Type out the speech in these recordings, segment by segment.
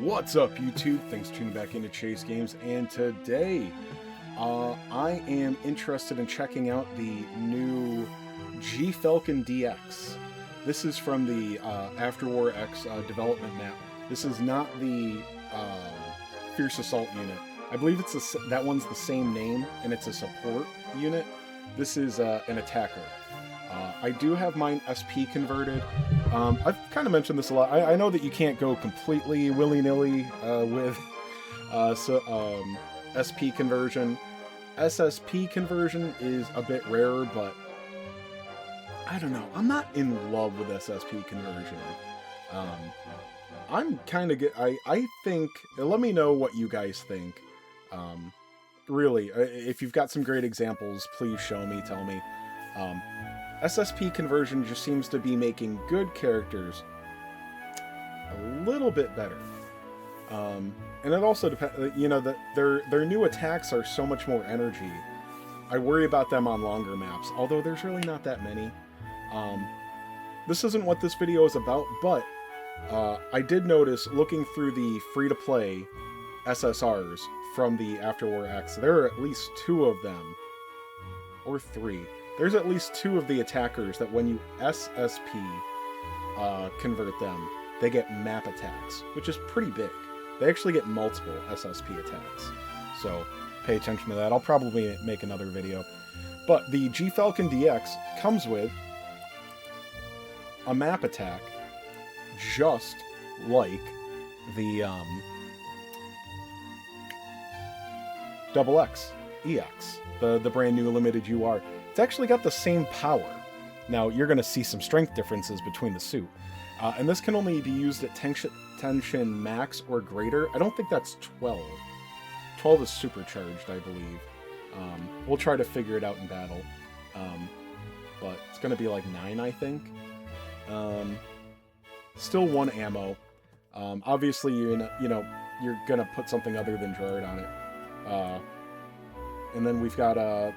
What's up, YouTube? Thanks for tuning back into Chase Games, and today I am interested in checking out the new Falcon DX. This is from the Afterwar X development map. This is not the Fierce Assault unit. I believe that one's the same name, and it's a support unit. This is an attacker. I do have mine SP converted. I've kind of mentioned this a lot. I know that you can't go completely willy-nilly with SP conversion. SSP conversion is a bit rarer, but I don't know. I'm not in love with SSP conversion. I'm kind of good. I think, let me know what you guys think. Really, if you've got some great examples, please show me, tell me. SSP conversion just seems to be making good characters a little bit better. And it also depends, you know, that their new attacks are so much more energy. I worry about them on longer maps, although there's really not that many. This isn't what this video is about, but I did notice, looking through the free-to-play SSRs from the Afterwar X, there are at least 2 of them, or 3. There's at least 2 of the attackers that when you SSP convert them, they get map attacks, which is pretty big. They actually get multiple SSP attacks. So pay attention to that. I'll probably make another video. But the Falcon DX comes with a map attack just like the XX EX, the brand new limited UR. It's actually got the same power. Now, you're going to see some strength differences between the suit. And this can only be used at tension max or greater. I don't think that's 12. 12 is supercharged, I believe. We'll try to figure it out in battle. But it's going to be like 9, I think. Still 1 ammo. Obviously, you're going to put something other than Gerard on it. And then we've got a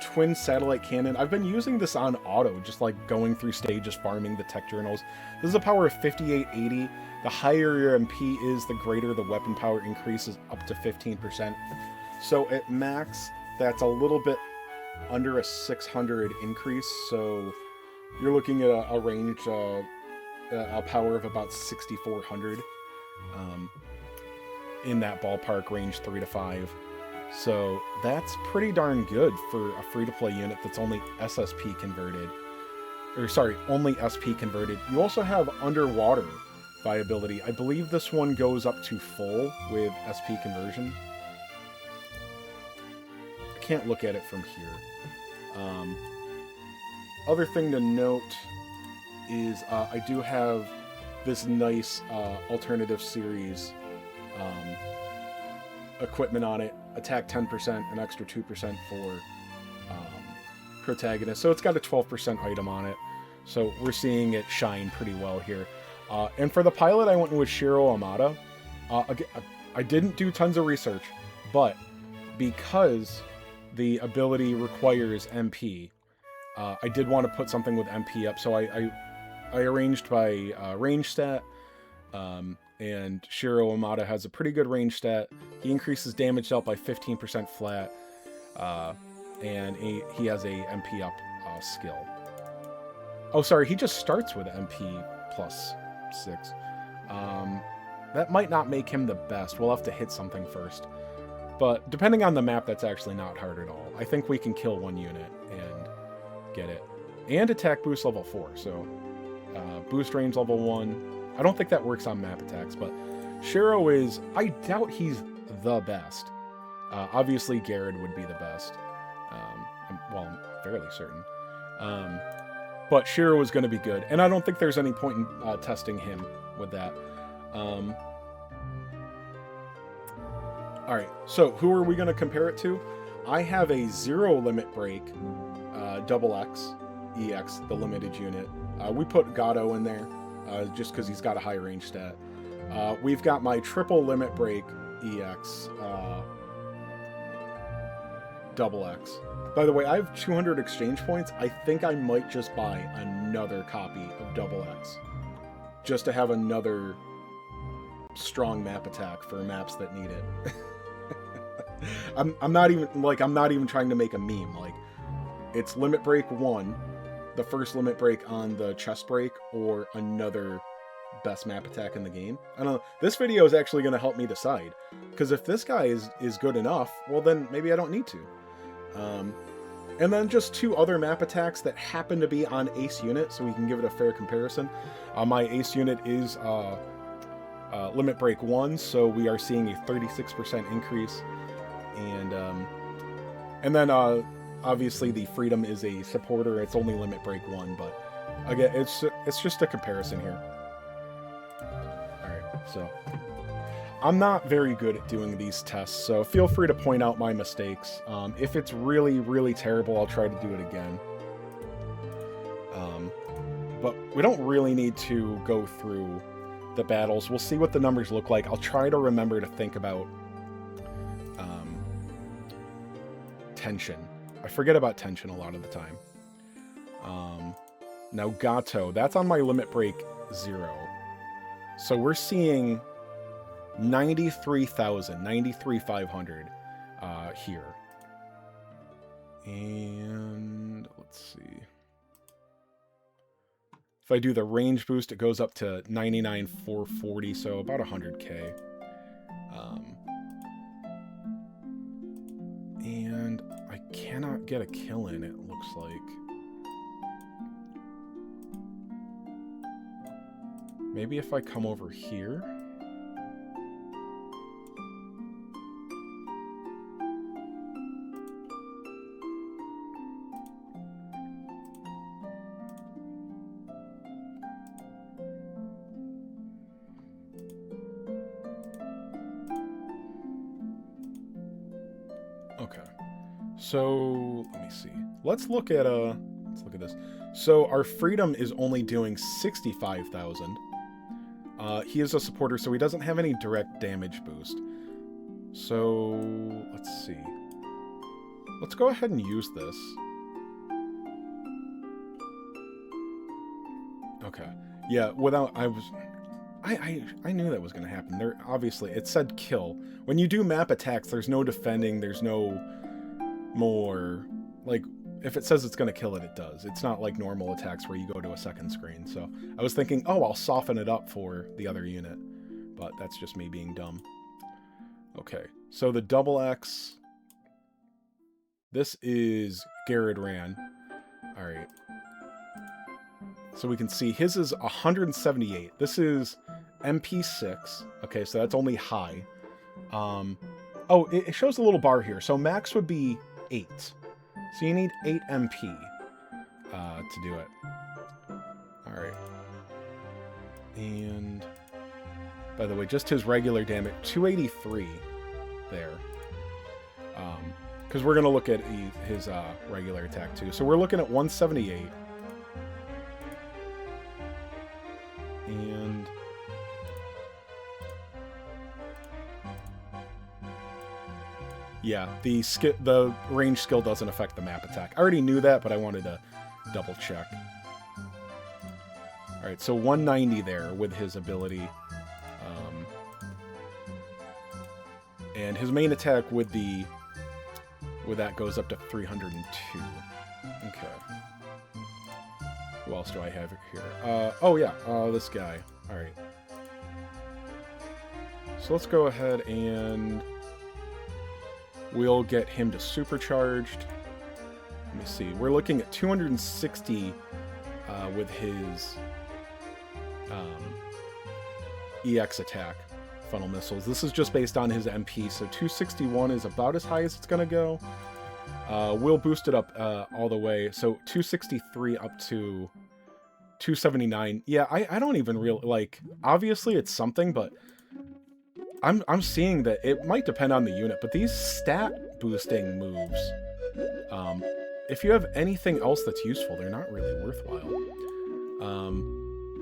twin satellite cannon. I've been using this on auto, just like going through stages, farming the tech journals. This is a power of 5880. The higher your MP is, the greater the weapon power increases, up to 15%. So at max, that's a little bit under a 600 increase. So you're looking at a range, a power of about 6400 in that ballpark range, 3 to 5. So that's pretty darn good for a free-to-play unit that's only SSP converted. Or sorry, only SP converted. You also have underwater viability. I believe this one goes up to full with SP conversion. I can't look at it from here. Other thing to note is I do have this nice alternative series equipment on it. Attack 10%, an extra 2% for protagonist. So it's got a 12% item on it. So we're seeing it shine pretty well here. And for the pilot, I went with Shiro Amada. I didn't do tons of research, but because the ability requires MP, I did want to put something with MP up. So I arranged by range stat. And Shiro Amada has a pretty good range stat. He increases damage dealt by 15% flat, and he has a MP up skill. Oh, sorry, he just starts with MP plus 6. That might not make him the best. We'll have to hit something first. But depending on the map, that's actually not hard at all. I think we can kill 1 unit and get it. And attack boost level 4, so boost range level 1. I don't think that works on map attacks, but Shiro is... I doubt he's the best. Obviously, Garrett would be the best. I'm fairly certain. But Shiro is going to be good, and I don't think there's any point in testing him with that. Alright, so who are we going to compare it to? I have a 0 limit break, XX, EX, the limited unit. We put Gato in there. Just because he's got a high range stat. We've got my triple limit break EX, XX. By the way, I have 200 exchange points. I think I might just buy another copy of XX, just to have another strong map attack for maps that need it. I'm not even trying to make a meme. Like, it's Limit Break 1, the first Limit Break on the chest break, or another best map attack in the game. I don't know. This video is actually going to help me decide, because if this guy is good enough, well then maybe I don't need to. And then just 2 other map attacks that happen to be on Ace Unit, so we can give it a fair comparison. My Ace Unit is Limit Break 1, so we are seeing a 36% increase. And then obviously the Freedom is a supporter. It's only Limit Break 1, but again, it's just a comparison here. Alright, so I'm not very good at doing these tests, so feel free to point out my mistakes. If it's really, really terrible, I'll try to do it again. But we don't really need to go through the battles. We'll see what the numbers look like. I'll try to remember to think about tension. I forget about tension a lot of the time. Now Gato, that's on my Limit Break 0. So we're seeing 93,000, 93,500 here. And let's see. If I do the range boost, it goes up to 99,440, so about 100k. And I cannot get a kill in, it looks like. Maybe if I come over here. Okay, so let me see. Let's look at this. So our Freedom is only doing 65,000. He is a supporter, so he doesn't have any direct damage boost. So let's see. Let's go ahead and use this. Okay, yeah. I knew that was going to happen. There, obviously, it said kill. When you do map attacks, there's no defending, there's no more, like, if it says it's going to kill it, it does. It's not like normal attacks where you go to a second screen. So I was thinking, oh, I'll soften it up for the other unit. But that's just me being dumb. Okay, so the double X. This is Garrett Ran. Alright. So we can see his is 178. This is MP6. Okay, so that's only high. Oh, it shows a little bar here. So max would be 8. So you need 8 MP to do it. Alright. And by the way, just his regular damage, 283 there. Because we're going to look at his regular attack too. So we're looking at 178. And yeah, the range skill doesn't affect the map attack. I already knew that, but I wanted to double check. Alright, so 190 there with his ability. And his main attack with that goes up to 302. Okay. Who else do I have here? Oh yeah, this guy. Alright. So let's go ahead and we'll get him to supercharged. Let me see. We're looking at 260 with his EX attack, funnel missiles. This is just based on his MP, so 261 is about as high as it's going to go. We'll boost it up all the way, so 263 up to 279. Yeah, I don't even really, like, obviously it's something, but I'm seeing that it might depend on the unit, but these stat boosting moves, if you have anything else that's useful, they're not really worthwhile.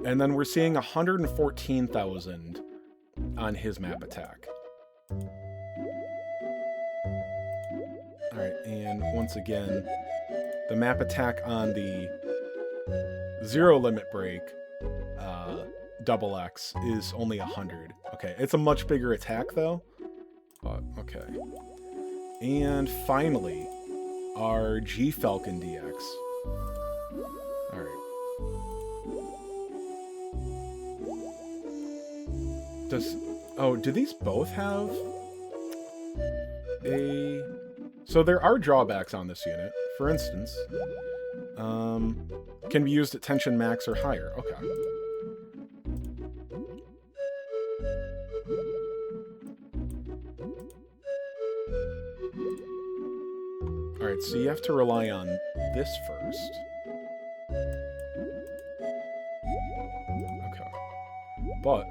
And then we're seeing 114,000 on his map attack. Alright, and once again, the map attack on the 0 limit break double X is only 100. Okay, it's a much bigger attack, though. But, okay. And finally, our G Falcon DX. Alright. Do these both have a... So there are drawbacks on this unit. For instance, can be used at tension max or higher. Okay. Alright, so you have to rely on this first. Okay. But...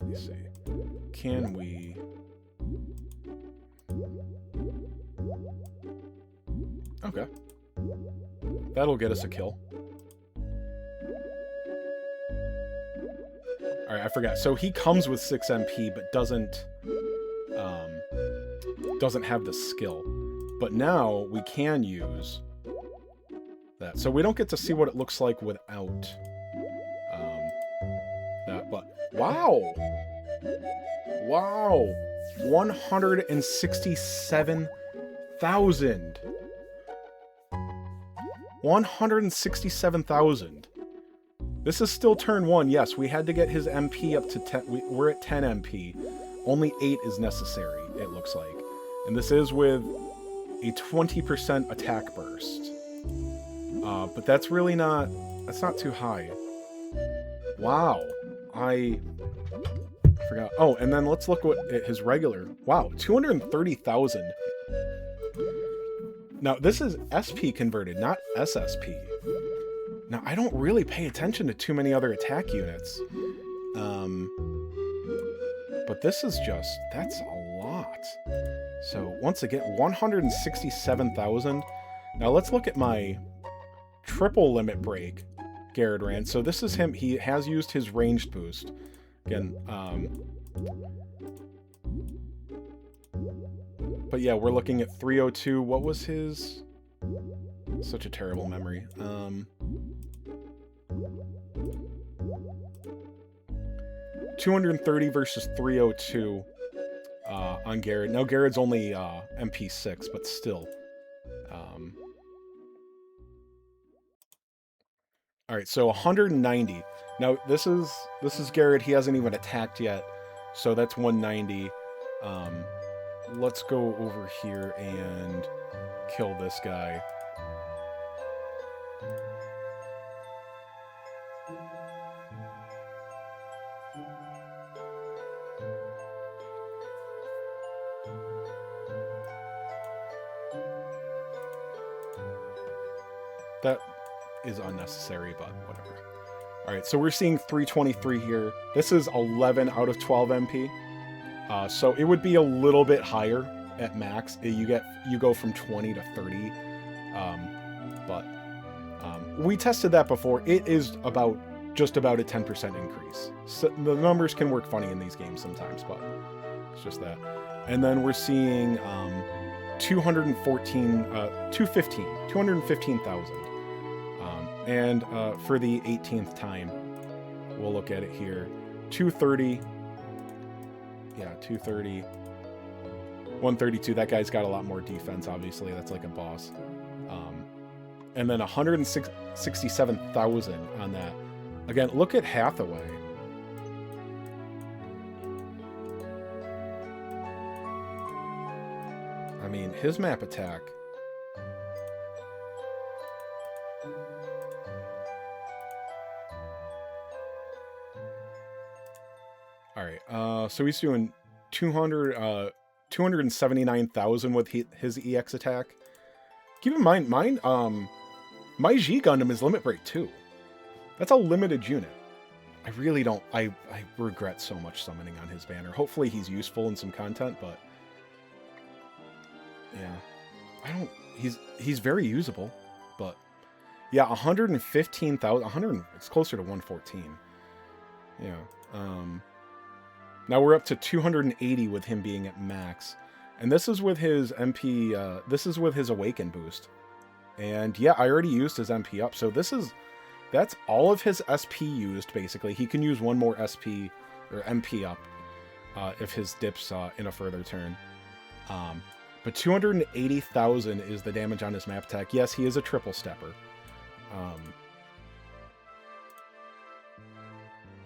let me see. Can we... Okay. That'll get us a kill. Alright, I forgot. So he comes with 6 MP, but doesn't have the skill. But now we can use that. So we don't get to see what it looks like without that. But wow! Wow! 167,000. 167,000. This is still turn 1. Yes, we had to get his MP up to 10. We're at 10 MP. Only 8 is necessary, it looks like. And this is with a 20% attack burst. But that's really not... that's not too high. Wow. I forgot. Oh, and then let's look at his regular. Wow, 230,000. Now, this is SP converted, not SSP. Now, I don't really pay attention to too many other attack units. But this is just... that's a lot. So, once again, 167,000. Now, let's look at my triple limit break Garrett ran. So, this is him. He has used his ranged boost. Again, but yeah, we're looking at 302. What was his... such a terrible memory. 230 versus 302 on Garrett. Now, Garrett's only MP6, but still. Alright, so 190. Now, this is Garrett. He hasn't even attacked yet, so that's 190. Let's go over here and kill this guy. That is unnecessary, but whatever. Alright, so we're seeing 323 here. This is 11 out of 12 MP. So it would be a little bit higher at max. You go from 20 to 30. But we tested that before. It is just about a 10% increase. So the numbers can work funny in these games sometimes, but it's just that. And then we're seeing 215,000. And for the 18th time, we'll look at it here. 230. Yeah, 230. 132. That guy's got a lot more defense, obviously. That's like a boss. And then 167,000 on that. Again, look at Hathaway. I mean, his map attack. Alright, so he's doing 279,000 with his EX attack. Keep in mind, my G Gundam is limit break too. That's a limited unit. I really don't... I regret so much summoning on his banner. Hopefully he's useful in some content, but... yeah. I don't... He's very usable, but... yeah, 115,000... it's closer to 114. Yeah. Now we're up to 280 with him being at max. And this is with his MP, this is with his Awaken boost. And yeah, I already used his MP up, so that's all of his SP used, basically. He can use one more SP, or MP up, if his dips in a further turn. But 280,000 is the damage on his map attack. Yes, he is a triple stepper.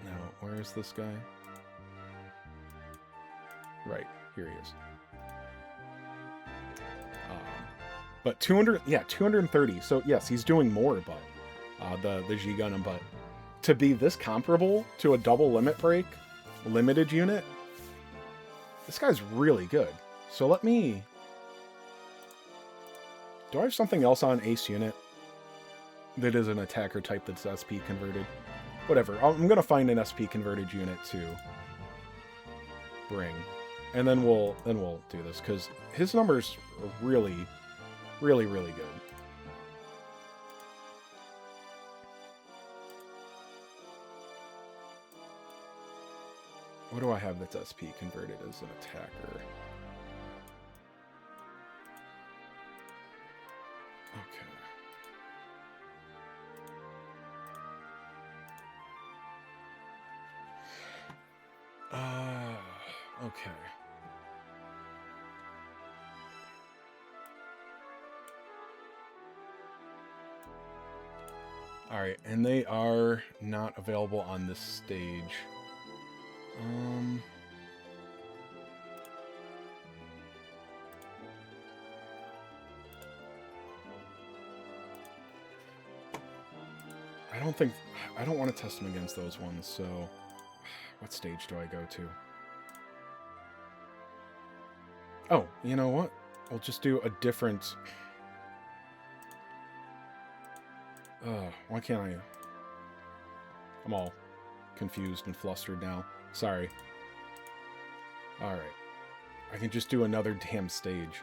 Now, where is this guy? Right, here he is. But 230. So yes, he's doing more, but the G Gundam. But to be this comparable to a double limit break limited unit, this guy's really good. So let me. Do I have something else on Ace unit that is an attacker type that's SP converted? Whatever. I'm gonna find an SP converted unit to bring, and then we'll do this because his numbers are really good. What do I have that's SP converted as an attacker? Okay. Okay. Alright, and they are not available on this stage. I don't want to test them against those ones, so what stage do I go to? Oh, you know what? We'll just do a different... why can't I... I'm all confused and flustered now. Sorry. Alright. I can just do another damn stage.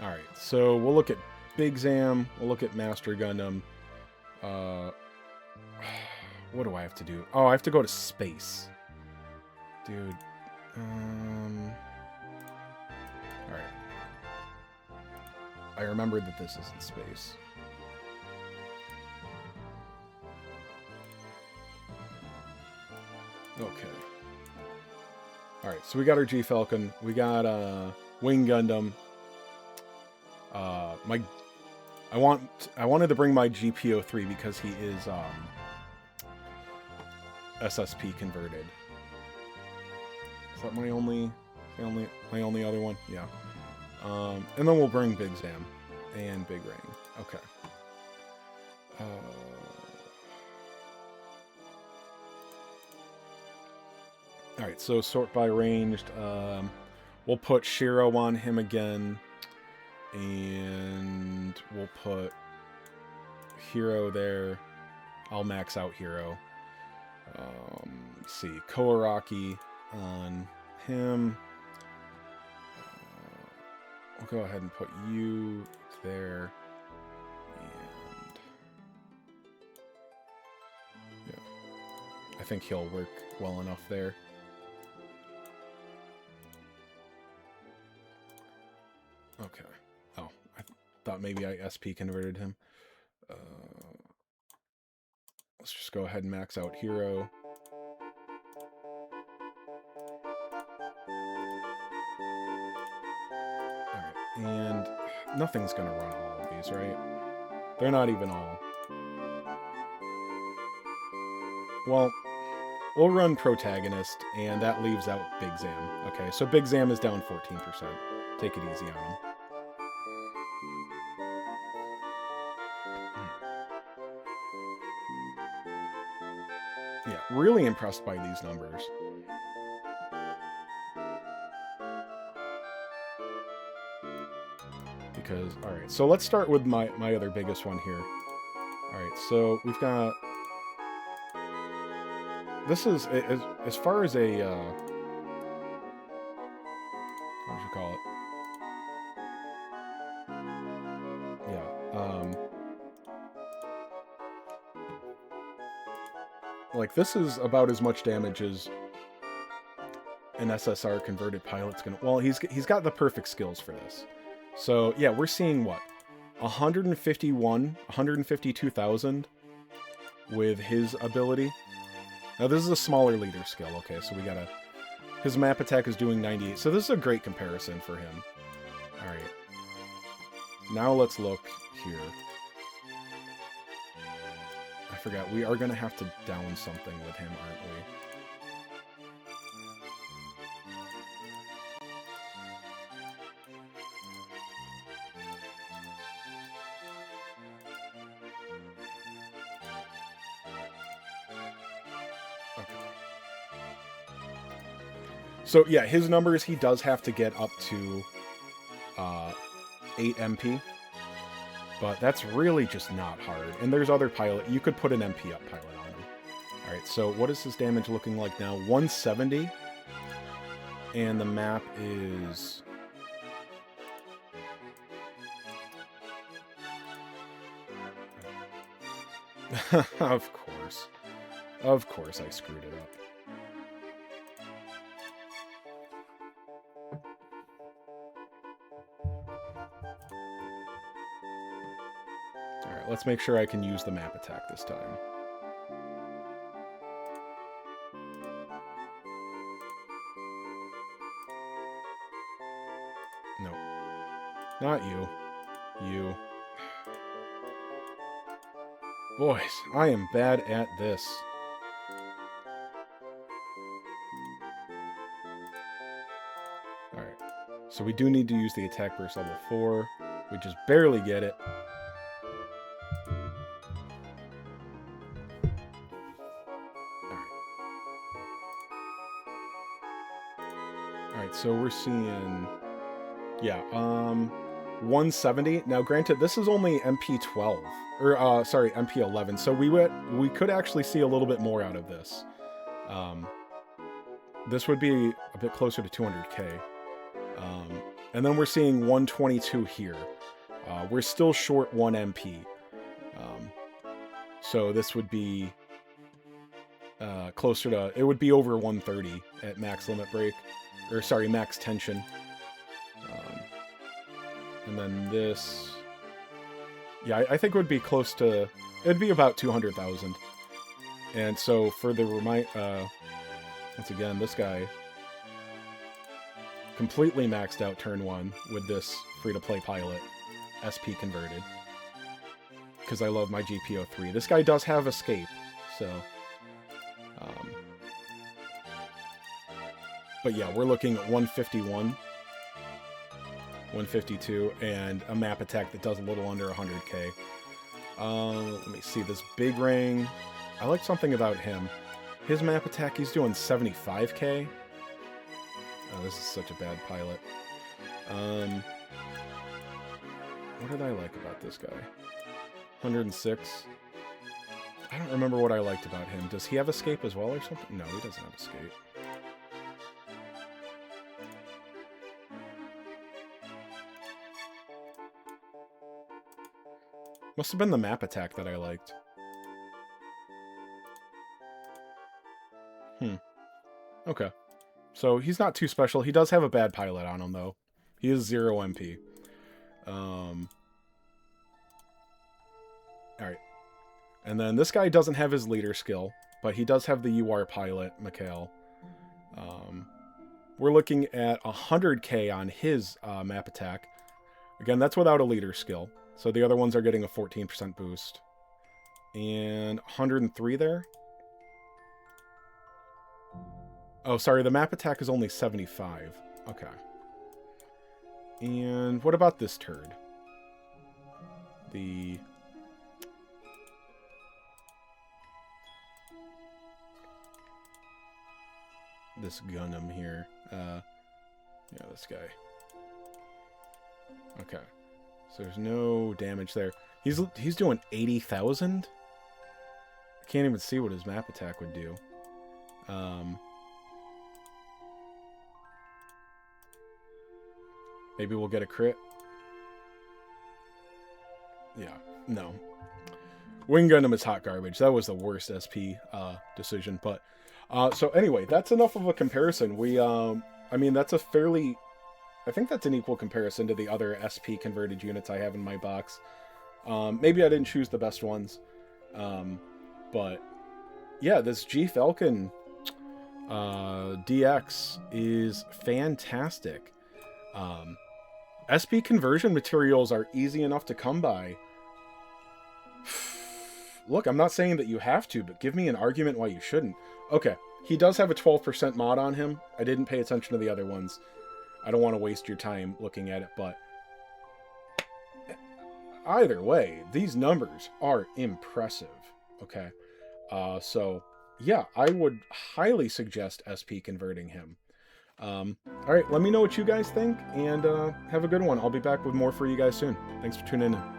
Alright, so we'll look at Big Zam, we'll look at Master Gundam. What do I have to do? Oh, I have to go to space. Dude. Alright. I remembered that this is in space. Okay. Alright, so we got our G Falcon. We got Wing Gundam. I wanted to bring my GPO3 because he is SSP converted. Is that my only other one? Yeah. And then we'll bring Big Zam and Big Rain. Okay. Alright, so sort by ranged. We'll put Shiro on him again. And we'll put Hero there. I'll max out Hero. Let's see. Koaraki on him. We'll go ahead and put you there. And yeah, I think he'll work well enough there. Okay. Oh, I thought maybe I SP converted him. Let's just go ahead and max out Hero. Alright, and nothing's gonna run all of these, right? They're not even all. Well, we'll run Protagonist, and that leaves out Big Zam. Okay, so Big Zam is down 14%. Take it easy on him. Yeah, really impressed by these numbers. Because, alright, so let's start with my other biggest one here. Alright, so we've got... This is, as far as a, what would you call it? Yeah, Like, this is about as much damage as an SSR converted pilot's gonna... Well, he's got the perfect skills for this. So, yeah, we're seeing, what? 152,000 with his ability. Now, this is a smaller leader skill. Okay, so we gotta... His map attack is doing 98. So this is a great comparison for him. Alright. Now let's look here. I forgot. We are going to have to down something with him, aren't we? So, yeah, his numbers, he does have to get up to 8 MP. But that's really just not hard. And there's other pilot. You could put an MP up pilot on him. Alright, so what is his damage looking like now? 170. And the map is... Of course. Of course I screwed it up. Alright, let's make sure I can use the map attack this time. No. Not you. You. Boys, I am bad at this. Alright. So we do need to use the attack burst level 4. We just barely get it. Alright, so we're seeing... Yeah, 170. Now, granted, this is only MP 12. Or, sorry, MP 11. So we could actually see a little bit more out of this. This would be a bit closer to 200k. And then we're seeing 122 here. We're still short 1 MP. So this would be closer to... It would be over 130 at max limit break. Or, sorry, max tension. And then this... Yeah, I think it would be close to... It'd be about 200,000. And so for the once again, this guy completely maxed out turn 1 with this free-to-play pilot, SP converted. Because I love my GPO3. This guy does have escape, so... But yeah, we're looking at 151, 152, and a map attack that does a little under 100k. Let me see, this big ring. I like something about him. His map attack, he's doing 75k. Oh, this is such a bad pilot. What did I like about this guy? 106. I don't remember what I liked about him. Does he have escape as well or something? No, he doesn't have escape. Must have been the map attack that I liked. Okay. So he's not too special. He does have a bad pilot on him, though. He is 0 MP. Alright. And then this guy doesn't have his leader skill, but he does have the UR pilot, Mikhail. We're looking at 100k on his map attack. Again, that's without a leader skill. So the other ones are getting a 14% boost. And 103 there. Oh, sorry, the map attack is only 75. Okay. And what about this turd? This Gundam here. Yeah, this guy. Okay. So there's no damage there. He's doing 80,000? I can't even see what his map attack would do. Maybe we'll get a crit. Yeah, no. Wing Gundam is hot garbage. That was the worst SP decision. But so anyway, that's enough of a comparison. I mean, that's a fairly, I think that's an equal comparison to the other SP converted units I have in my box. Maybe I didn't choose the best ones, but yeah, this G Falcon DX is fantastic. SP conversion materials are easy enough to come by. Look, I'm not saying that you have to, but give me an argument why you shouldn't. Okay, he does have a 12% mod on him. I didn't pay attention to the other ones. I don't want to waste your time looking at it, but either way, these numbers are impressive. Okay, so yeah, I would highly suggest SP converting him. All right, let me know what you guys think, and have a good one. I'll be back with more for you guys soon. Thanks for tuning in.